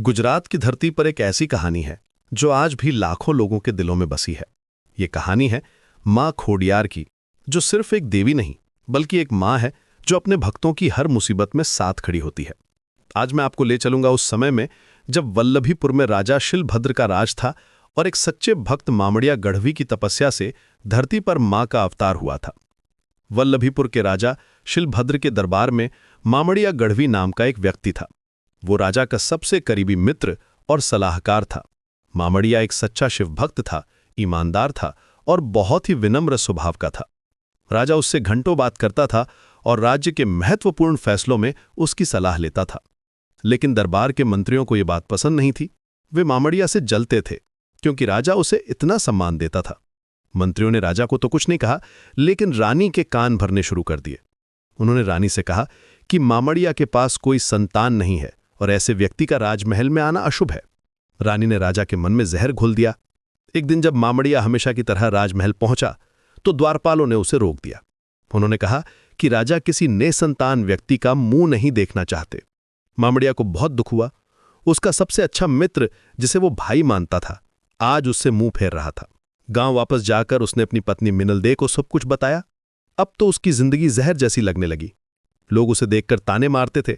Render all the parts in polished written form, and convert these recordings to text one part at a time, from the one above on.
गुजरात की धरती पर एक ऐसी कहानी है जो आज भी लाखों लोगों के दिलों में बसी है। ये कहानी है माँ खोडियार की, जो सिर्फ एक देवी नहीं बल्कि एक माँ है जो अपने भक्तों की हर मुसीबत में साथ खड़ी होती है। आज मैं आपको ले चलूंगा उस समय में जब वल्लभीपुर में राजा शिलभद्र का राज था और एक सच्चे भक्त मामड़िया गढ़वी की तपस्या से धरती पर माँ का अवतार हुआ था। वल्लभीपुर के राजा शिलभद्र के दरबार में मामड़िया गढ़वी नाम का एक व्यक्ति था। वो राजा का सबसे करीबी मित्र और सलाहकार था। मामड़िया एक सच्चा शिवभक्त था, ईमानदार था और बहुत ही विनम्र स्वभाव का था। राजा उससे घंटों बात करता था और राज्य के महत्वपूर्ण फैसलों में उसकी सलाह लेता था। लेकिन दरबार के मंत्रियों को ये बात पसंद नहीं थी। वे मामड़िया से जलते थे क्योंकि राजा उसे इतना सम्मान देता था। मंत्रियों ने राजा को तो कुछ नहीं कहा, लेकिन रानी के कान भरने शुरू कर दिए। उन्होंने रानी से कहा कि मामड़िया के पास कोई संतान नहीं है और ऐसे व्यक्ति का राजमहल में आना अशुभ है। रानी ने राजा के मन में जहर घोल दिया। एक दिन जब मामड़िया हमेशा की तरह राजमहल पहुंचा तो द्वारपालों ने उसे रोक दिया। उन्होंने कहा कि राजा किसी निसंतान व्यक्ति का मुंह नहीं देखना चाहते। मामड़िया को बहुत दुख हुआ। उसका सबसे अच्छा मित्र, जिसे वो भाई मानता था, आज उससे मुंह फेर रहा था। गांव वापस जाकर उसने अपनी पत्नी मिनलदे को सब कुछ बताया। अब तो उसकी जिंदगी जहर जैसी लगने लगी। लोग उसे देखकर ताने मारते थे।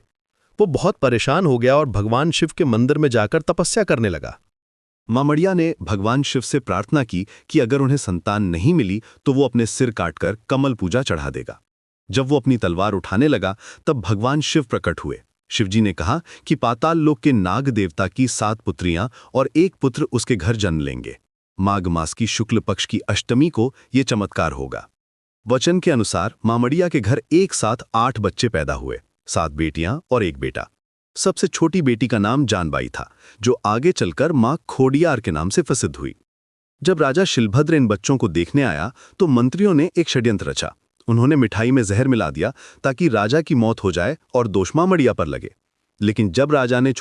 वो बहुत परेशान हो गया और भगवान शिव के मंदिर में जाकर तपस्या करने लगा। मामड़िया ने भगवान शिव से प्रार्थना की कि अगर उन्हें संतान नहीं मिली तो वो अपने सिर काटकर कमल पूजा चढ़ा देगा। जब वो अपनी तलवार उठाने लगा तब भगवान शिव प्रकट हुए। शिवजी ने कहा कि पाताल लोक के नाग देवता की 7 पुत्रियां और 1 पुत्र उसके घर जन्म लेंगे। माघ मास की शुक्ल पक्ष की अष्टमी को ये चमत्कार होगा। वचन के अनुसार मामड़िया के घर एक साथ 8 बच्चे पैदा हुए, 7 बेटियां और 1 बेटा। सबसे छोटी बेटी का नाम जानबाई था, जो आगे चलकर मां खोडियार के नाम से प्रसिद्ध हुई। जब राजा शिलभद्र इन बच्चों को देखने आया तो मंत्रियों ने एक षड्यंत्र रचा। उन्होंने मिठाई में जहर मिला दिया ताकि राजा की मौत हो जाए और दोष मामड़िया पर लगे। लेकिन जब राजा ने